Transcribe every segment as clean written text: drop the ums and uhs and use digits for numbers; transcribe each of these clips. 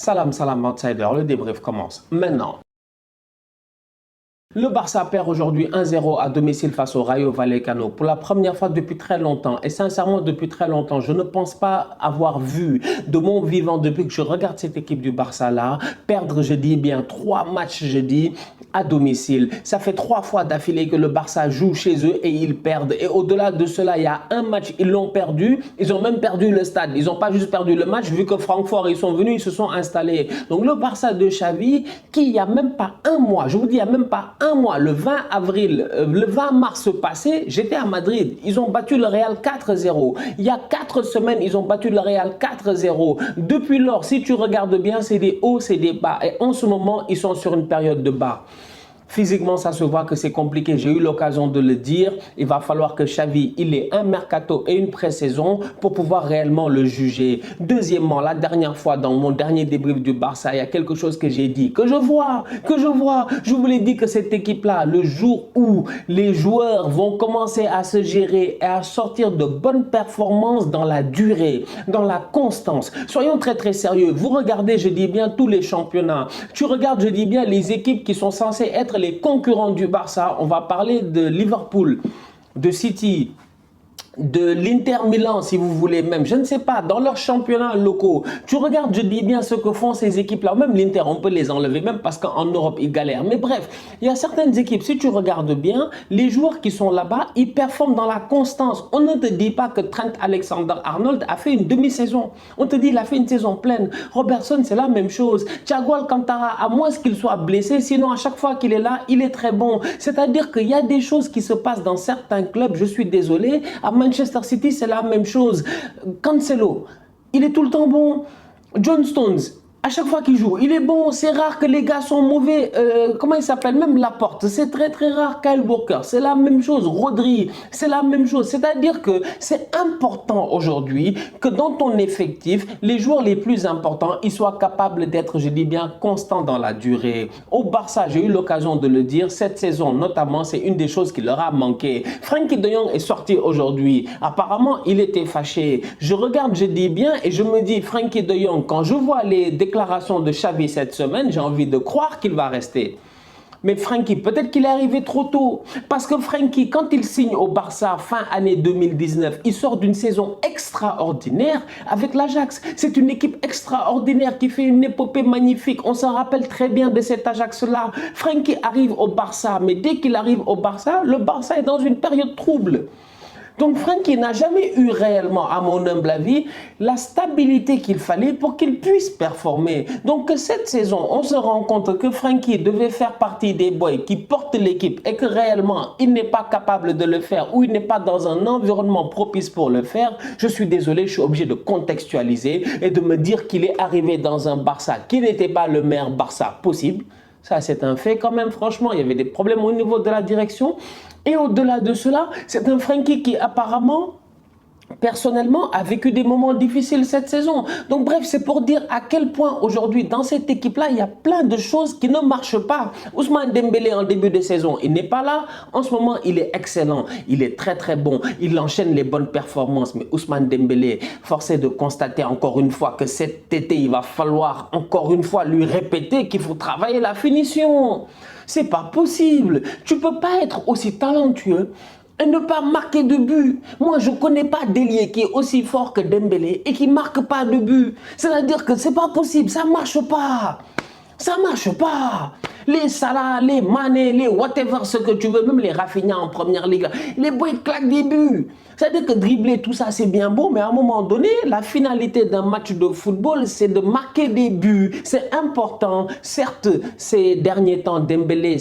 Salam, salam, outsider. Le débrief commence maintenant. Le Barça perd aujourd'hui 1-0 à domicile face au Rayo Vallecano pour la première fois depuis très longtemps. Et sincèrement, depuis très longtemps, je ne pense pas avoir vu de mon vivant depuis que je regarde cette équipe du Barça-là perdre, je dis bien, 3 matchs, je dis, à domicile. Ça fait 3 fois d'affilée que le Barça joue chez eux et ils perdent. Et au-delà de cela, il y a un match, ils l'ont perdu. Ils ont même perdu le stade. Ils n'ont pas juste perdu le match, vu que Francfort, ils sont venus, ils se sont installés. Donc le Barça de Xavi, qui il n'y a même pas un mois, je vous dis, il n'y a même pas un mois, le 20 avril, le 20 mars passé, j'étais à Madrid. Ils ont battu le Real 4-0. Il y a 4 semaines, ils ont battu le Real 4-0. Depuis lors, si tu regardes bien, c'est des hauts, c'est des bas. Et en ce moment, ils sont sur une période de bas. Physiquement, ça se voit que c'est compliqué. J'ai eu l'occasion de le dire. Il va falloir que Xavi, il ait un mercato et une pré-saison pour pouvoir réellement le juger. Deuxièmement, la dernière fois, dans mon dernier débrief du Barça, il y a quelque chose que j'ai dit, que je vois. Je vous l'ai dit que cette équipe-là, le jour où les joueurs vont commencer à se gérer et à sortir de bonnes performances dans la durée, dans la constance. Soyons très très sérieux. Vous regardez, je dis bien, tous les championnats. Tu regardes, je dis bien, les équipes qui sont censées être les concurrents du Barça. On va parler de Liverpool, de City, de l'Inter Milan, si vous voulez même, je ne sais pas, dans leurs championnats locaux. Tu regardes, je dis bien, ce que font ces équipes-là. Même l'Inter, on peut les enlever, même parce qu'en Europe, ils galèrent. Mais bref, il y a certaines équipes, si tu regardes bien, les joueurs qui sont là-bas, ils performent dans la constance. On ne te dit pas que Trent Alexander-Arnold a fait une demi-saison. On te dit qu'il a fait une saison pleine. Robertson, c'est la même chose. Thiago Alcantara, à moins qu'il soit blessé, sinon à chaque fois qu'il est là, il est très bon. C'est-à-dire qu'il y a des choses qui se passent dans certains clubs, je suis désolé, à Manchester City, c'est la même chose. Cancelo, il est tout le temps bon. John Stones, à chaque fois qu'il joue, il est bon. C'est rare que les gars sont mauvais. Comment il s'appelle? Même Laporte, c'est très très rare. Kyle Walker, c'est la même chose. Rodri, c'est la même chose. C'est-à-dire que c'est important aujourd'hui que dans ton effectif, les joueurs les plus importants, ils soient capables d'être, je dis bien, constants dans la durée. Au Barça, j'ai eu l'occasion de le dire, cette saison notamment, c'est une des choses qui leur a manqué. Frenkie de Jong est sorti aujourd'hui. Apparemment, il était fâché. Je regarde, je dis bien, et je me dis, Frenkie de Jong, quand je vois les déclaration de Xavi cette semaine, j'ai envie de croire qu'il va rester. Mais Frenkie, peut-être qu'il est arrivé trop tôt. Parce que Frenkie, quand il signe au Barça fin année 2019, il sort d'une saison extraordinaire avec l'Ajax. C'est une équipe extraordinaire qui fait une épopée magnifique. On s'en rappelle très bien de cet Ajax-là. Frenkie arrive au Barça, mais dès qu'il arrive au Barça, le Barça est dans une période trouble. Donc Frenkie n'a jamais eu réellement, à mon humble avis, la stabilité qu'il fallait pour qu'il puisse performer. Donc cette saison, on se rend compte que Frenkie devait faire partie des boys qui portent l'équipe et que réellement, il n'est pas capable de le faire ou il n'est pas dans un environnement propice pour le faire. Je suis désolé, je suis obligé de contextualiser et de me dire qu'il est arrivé dans un Barça qui n'était pas le meilleur Barça possible. Ça, c'est un fait quand même, franchement, il y avait des problèmes au niveau de la direction. Et au-delà de cela, c'est un Frenkie qui apparemment, personnellement, a vécu des moments difficiles cette saison. Donc bref, c'est pour dire à quel point aujourd'hui, dans cette équipe-là, il y a plein de choses qui ne marchent pas. Ousmane Dembélé, en début de saison, il n'est pas là. En ce moment, il est excellent. Il est très très bon. Il enchaîne les bonnes performances. Mais Ousmane Dembélé, force est de constater encore une fois que cet été, il va falloir encore une fois lui répéter qu'il faut travailler la finition. C'est pas possible. Tu peux pas être aussi talentueux et ne pas marquer de but. Moi, je ne connais pas d'ailier qui est aussi fort que Dembélé et qui ne marque pas de but. C'est-à-dire que c'est pas possible, ça ne marche pas. Ça ne marche pas. Les Salah, les Mané, les whatever, ce que tu veux, même les Rafinha en première ligue, les boys claquent des buts. C'est-à-dire que dribbler, tout ça, c'est bien beau, mais à un moment donné, la finalité d'un match de football, c'est de marquer des buts. C'est important. Certes, ces derniers temps, Dembélé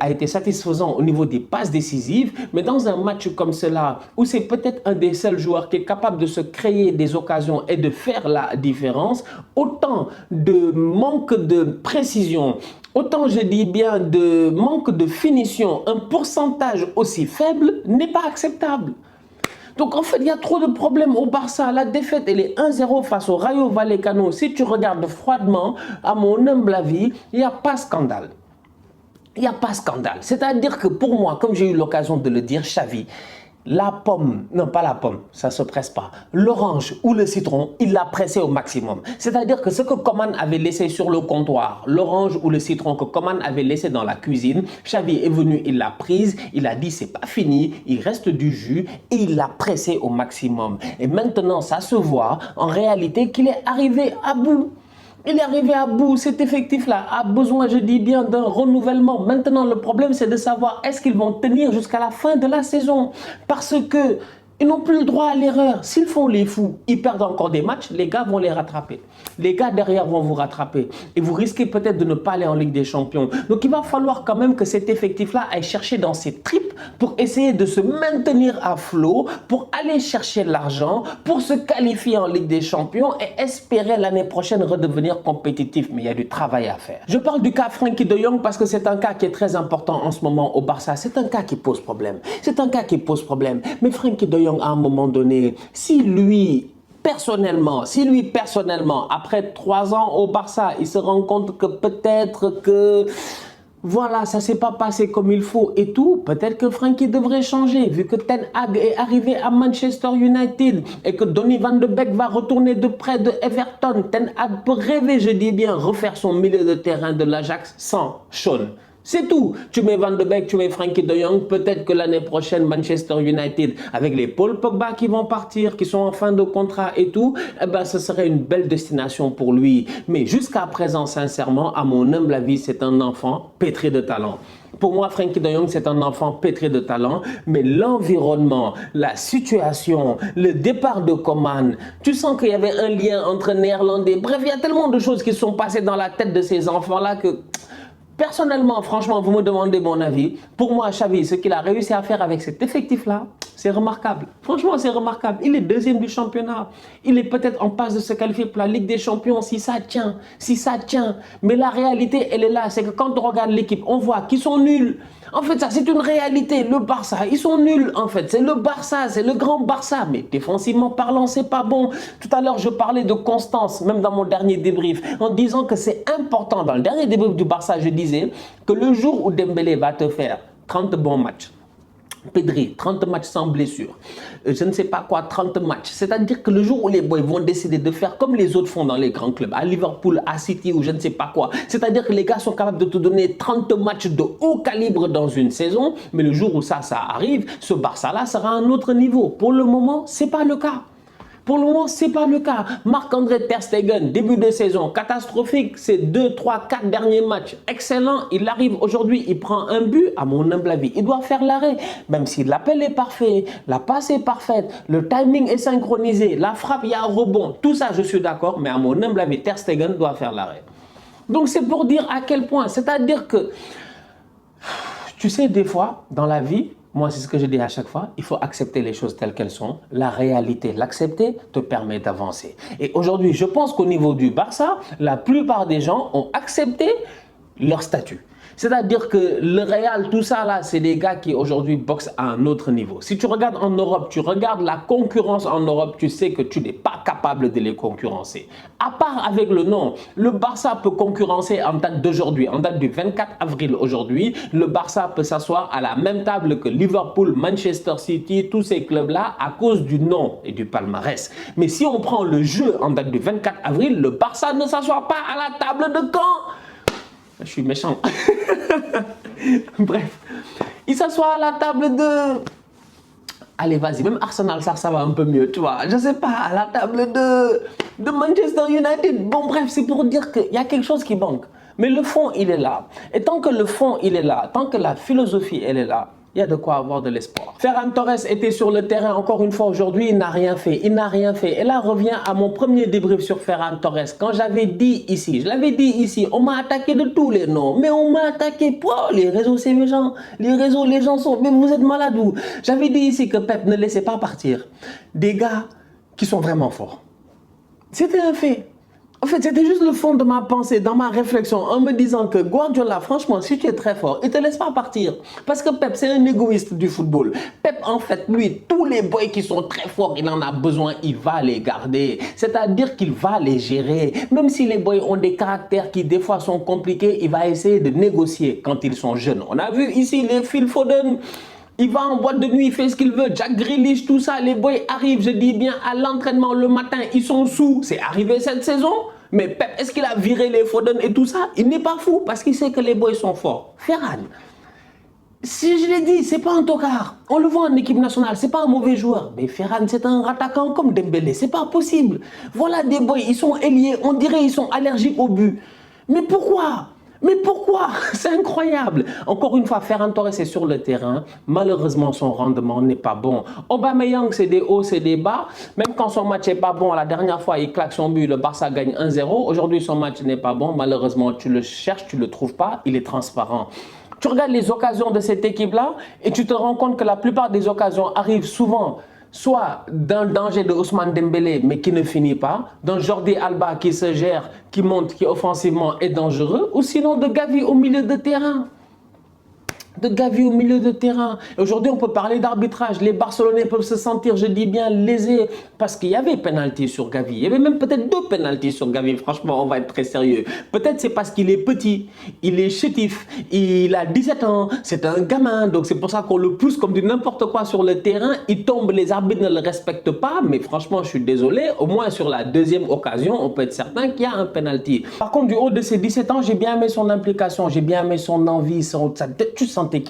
a été satisfaisant au niveau des passes décisives, mais dans un match comme cela, où c'est peut-être un des seuls joueurs qui est capable de se créer des occasions et de faire la différence, autant de manque de précision, autant je dis bien de manque de finition, un pourcentage aussi faible n'est pas acceptable. Donc en fait, il y a trop de problèmes au Barça. La défaite, elle est 1-0 face au Rayo Vallecano. Si tu regardes froidement, à mon humble avis, il n'y a pas scandale. Il n'y a pas scandale. C'est-à-dire que pour moi, comme j'ai eu l'occasion de le dire, Xavi, la pomme, non pas la pomme, ça se presse pas, l'orange ou le citron, il l'a pressé au maximum. C'est-à-dire que ce que Coman avait laissé sur le comptoir, l'orange ou le citron que Coman avait laissé dans la cuisine, Xavi est venu, il l'a prise, il a dit c'est pas fini, il reste du jus et il l'a pressé au maximum. Et maintenant, ça se voit en réalité qu'il est arrivé à bout. Il est arrivé à bout, cet effectif-là a besoin, je dis bien, d'un renouvellement. Maintenant, le problème, c'est de savoir est-ce qu'ils vont tenir jusqu'à la fin de la saison. Parce que ils n'ont plus le droit à l'erreur. S'ils font les fous, ils perdent encore des matchs, les gars vont les rattraper. Les gars derrière vont vous rattraper. Et vous risquez peut-être de ne pas aller en Ligue des Champions. Donc il va falloir quand même que cet effectif-là aille chercher dans ses tripes pour essayer de se maintenir à flot, pour aller chercher l'argent, pour se qualifier en Ligue des Champions et espérer l'année prochaine redevenir compétitif. Mais il y a du travail à faire. Je parle du cas Frenkie de Jong parce que c'est un cas qui est très important en ce moment au Barça. C'est un cas qui pose problème. C'est un cas qui pose problème. Mais Frenkie de Jong, à un moment donné, si lui, personnellement, après 3 ans au Barça, il se rend compte que peut-être que voilà, ça ne s'est pas passé comme il faut et tout, peut-être que Frenkie devrait changer, vu que Ten Hag est arrivé à Manchester United et que Donny van de Beek va retourner de près de Everton. Ten Hag peut rêver, je dis bien, refaire son milieu de terrain de l'Ajax sans Sean. C'est tout. Tu mets Van de Beek, tu mets Frenkie de Jong. Peut-être que l'année prochaine, Manchester United, avec les Paul Pogba qui vont partir, qui sont en fin de contrat et tout, eh ben, ce serait une belle destination pour lui. Mais jusqu'à présent, sincèrement, à mon humble avis, c'est un enfant pétri de talent. Pour moi, Frenkie de Jong, c'est un enfant pétri de talent, mais l'environnement, la situation, le départ de Coman, tu sens qu'il y avait un lien entre Néerlandais. Bref, il y a tellement de choses qui sont passées dans la tête de ces enfants-là que... Personnellement, franchement, vous me demandez mon avis. Pour moi, Xavi, ce qu'il a réussi à faire avec cet effectif-là, c'est remarquable. Franchement, c'est remarquable. Il est deuxième du championnat. Il est peut-être en passe de se qualifier pour la Ligue des Champions si ça tient. Si ça tient. Mais la réalité, elle est là. C'est que quand on regarde l'équipe, on voit qu'ils sont nuls. En fait, ça, c'est une réalité. Le Barça, ils sont nuls, en fait. C'est le Barça, c'est le grand Barça. Mais défensivement parlant, c'est pas bon. Tout à l'heure, je parlais de constance, même dans mon dernier débrief, en disant que c'est important. Dans le dernier débrief du Barça, je disais que le jour où Dembélé va te faire 30 bons matchs, Pedri, 30 matchs sans blessure, je ne sais pas quoi, 30 matchs. C'est-à-dire que le jour où les boys vont décider de faire comme les autres font dans les grands clubs, à Liverpool, à City ou je ne sais pas quoi, c'est-à-dire que les gars sont capables de te donner 30 matchs de haut calibre dans une saison, mais le jour où ça arrive, ce Barça-là sera à un autre niveau. Pour le moment, ce n'est pas le cas. Pour le moment, ce n'est pas le cas. Marc-André Ter Stegen, début de saison, catastrophique. Ces 2, 3, 4 derniers matchs, excellent. Il arrive aujourd'hui, il prend un but, à mon humble avis. Il doit faire l'arrêt. Même si l'appel est parfait, la passe est parfaite, le timing est synchronisé, la frappe, il y a un rebond. Tout ça, je suis d'accord, mais à mon humble avis, Ter Stegen doit faire l'arrêt. Donc, c'est pour dire à quel point. C'est-à-dire que, tu sais, des fois, dans la vie, moi, c'est ce que je dis à chaque fois, il faut accepter les choses telles qu'elles sont. La réalité, l'accepter te permet d'avancer. Et aujourd'hui, je pense qu'au niveau du Barça, la plupart des gens ont accepté leur statut. C'est-à-dire que le Real, tout ça là, c'est des gars qui aujourd'hui boxent à un autre niveau. Si tu regardes en Europe, tu regardes la concurrence en Europe, tu sais que tu n'es pas capable de les concurrencer. À part avec le nom, le Barça peut concurrencer en date d'aujourd'hui, en date du 24 avril aujourd'hui. Le Barça peut s'asseoir à la même table que Liverpool, Manchester City, tous ces clubs-là à cause du nom et du palmarès. Mais si on prend le jeu en date du 24 avril, le Barça ne s'assoit pas à la table de Caen. Je suis méchant. Bref, il s'assoit à la table de... Allez, vas-y, même Arsenal, ça va un peu mieux, tu vois. Je sais pas, à la table de Manchester United. Bon, bref, c'est pour dire qu'il y a quelque chose qui manque. Mais le fond, il est là. Et tant que le fond, il est là, tant que la philosophie, elle est là, il y a de quoi avoir de l'espoir. Ferran Torres était sur le terrain encore une fois aujourd'hui, il n'a rien fait, Et là revient à mon premier débrief sur Ferran Torres. Quand j'avais dit ici, je l'avais dit ici, on m'a attaqué de tous les noms, mais on m'a attaqué pour les réseaux, c'est méchant. Les réseaux, les gens sont, mais vous êtes malades ou? J'avais dit ici que Pep ne laissait pas partir des gars qui sont vraiment forts. C'était un fait. En fait, c'était juste le fond de ma pensée, dans ma réflexion, en me disant que Guardiola, franchement, si tu es très fort, il ne te laisse pas partir. Parce que Pep, c'est un égoïste du football. Pep, en fait, lui, tous les boys qui sont très forts, il en a besoin, il va les garder. C'est-à-dire qu'il va les gérer. Même si les boys ont des caractères qui, des fois, sont compliqués, il va essayer de négocier quand ils sont jeunes. On a vu ici les Phil Foden. Il va en boîte de nuit, il fait ce qu'il veut. Jack Grealish, tout ça, les boys arrivent, je dis bien, à l'entraînement le matin, ils sont sous. C'est arrivé cette saison. Mais Pep, est-ce qu'il a viré les Foden et tout ça? Il n'est pas fou parce qu'il sait que les boys sont forts. Ferran, si je l'ai dit, c'est pas un tocard. On le voit en équipe nationale, c'est pas un mauvais joueur. Mais Ferran, c'est un attaquant comme Dembélé. C'est pas possible. Voilà des boys, ils sont ailiers. On dirait ils sont allergiques au but. Mais pourquoi? Mais pourquoi? C'est incroyable. Encore une fois, Ferran Torres est sur le terrain. Malheureusement, son rendement n'est pas bon. Aubameyang, c'est des hauts, c'est des bas. Même quand son match n'est pas bon, la dernière fois, il claque son but, le Barça gagne 1-0. Aujourd'hui, son match n'est pas bon. Malheureusement, tu le cherches, tu ne le trouves pas. Il est transparent. Tu regardes les occasions de cette équipe-là et tu te rends compte que la plupart des occasions arrivent souvent soit d'un danger de Ousmane Dembélé, mais qui ne finit pas, d'un Jordi Alba qui se gère, qui monte, qui offensivement est dangereux, ou sinon de Gavi au milieu de terrain. Aujourd'hui, on peut parler d'arbitrage. Les Barcelonais peuvent se sentir, je dis bien, lésés parce qu'il y avait penalty sur Gavi. Il y avait même peut-être 2 penaltys sur Gavi. Franchement, on va être très sérieux. Peut-être c'est parce qu'il est petit, il est chétif, il a 17 ans, c'est un gamin. Donc c'est pour ça qu'on le pousse comme du n'importe quoi sur le terrain. Il tombe, les arbitres ne le respectent pas. Mais franchement, je suis désolé. Au moins sur la deuxième occasion, on peut être certain qu'il y a un penalty. Par contre, du haut de ses 17 ans, j'ai bien aimé son implication, j'ai bien aimé son envie, tu sentais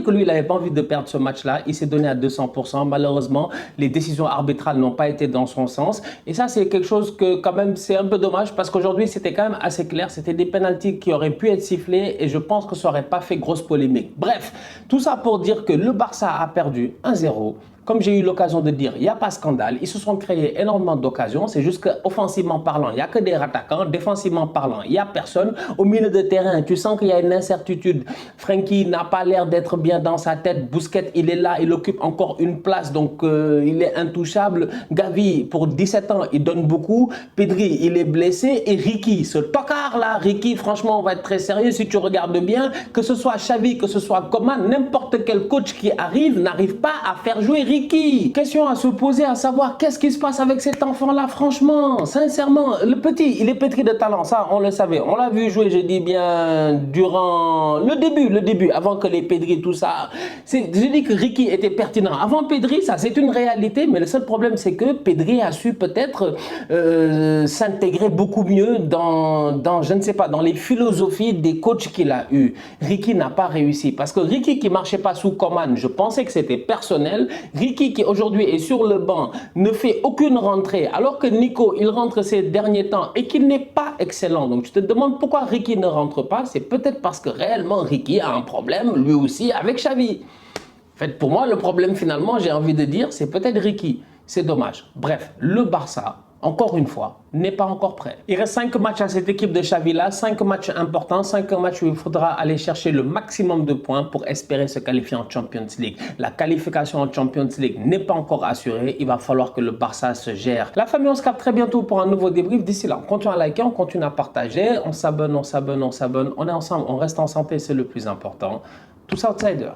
que lui, il n'avait pas envie de perdre ce match-là. Il s'est donné à 200%. Malheureusement, les décisions arbitrales n'ont pas été dans son sens. Et ça, c'est quelque chose que, quand même, c'est un peu dommage parce qu'aujourd'hui, c'était quand même assez clair. C'était des pénaltys qui auraient pu être sifflés et je pense que ça n'aurait pas fait grosse polémique. Bref, tout ça pour dire que le Barça a perdu 1-0. Comme j'ai eu l'occasion de dire, il n'y a pas scandale. Ils se sont créés énormément d'occasions. C'est juste qu'offensivement parlant, il n'y a que des attaquants. Défensivement parlant, il n'y a personne. Au milieu de terrain, tu sens qu'il y a une incertitude. Frenkie n'a pas l'air d'être bien dans sa tête. Busquets, il est là, il occupe encore une place. Donc, il est intouchable. Gavi, pour 17 ans, il donne beaucoup. Pedri, il est blessé. Et Ricky, ce tocard-là, Ricky, franchement, on va être très sérieux. Si tu regardes bien, que ce soit Xavi, que ce soit Coman, n'importe quel coach qui arrive n'arrive pas à faire jouer Ricky. Question à se poser, à savoir qu'est-ce qui se passe avec cet enfant-là, franchement, sincèrement. Le petit, il est pétri de talent, ça, on le savait. On l'a vu jouer, je dis bien, durant le début, avant que les Pedri, tout ça. Je dis que Ricky était pertinent. Avant Pedri, ça, c'est une réalité, mais le seul problème, c'est que Pedri a su peut-être s'intégrer beaucoup mieux dans, je ne sais pas, dans les philosophies des coachs qu'il a eu. Ricky n'a pas réussi, parce que Ricky qui marchait pas sous Coman, je pensais que c'était personnel. Ricky qui aujourd'hui est sur le banc ne fait aucune rentrée alors que Nico il rentre ces derniers temps et qu'il n'est pas excellent. Donc tu te demandes pourquoi Ricky ne rentre pas. C'est peut-être parce que réellement Ricky a un problème lui aussi avec Xavi. En fait pour moi le problème finalement j'ai envie de dire c'est peut-être Ricky. C'est dommage. Bref, le Barça encore une fois, n'est pas encore prêt. Il reste 5 matchs à cette équipe de Xavi-là, 5 matchs importants, 5 matchs où il faudra aller chercher le maximum de points pour espérer se qualifier en Champions League. La qualification en Champions League n'est pas encore assurée, il va falloir que le Barça se gère. La famille, on se capte très bientôt pour un nouveau débrief. D'ici là, on continue à liker, on continue à partager, on s'abonne, on est ensemble, on reste en santé, c'est le plus important. Tous outsiders.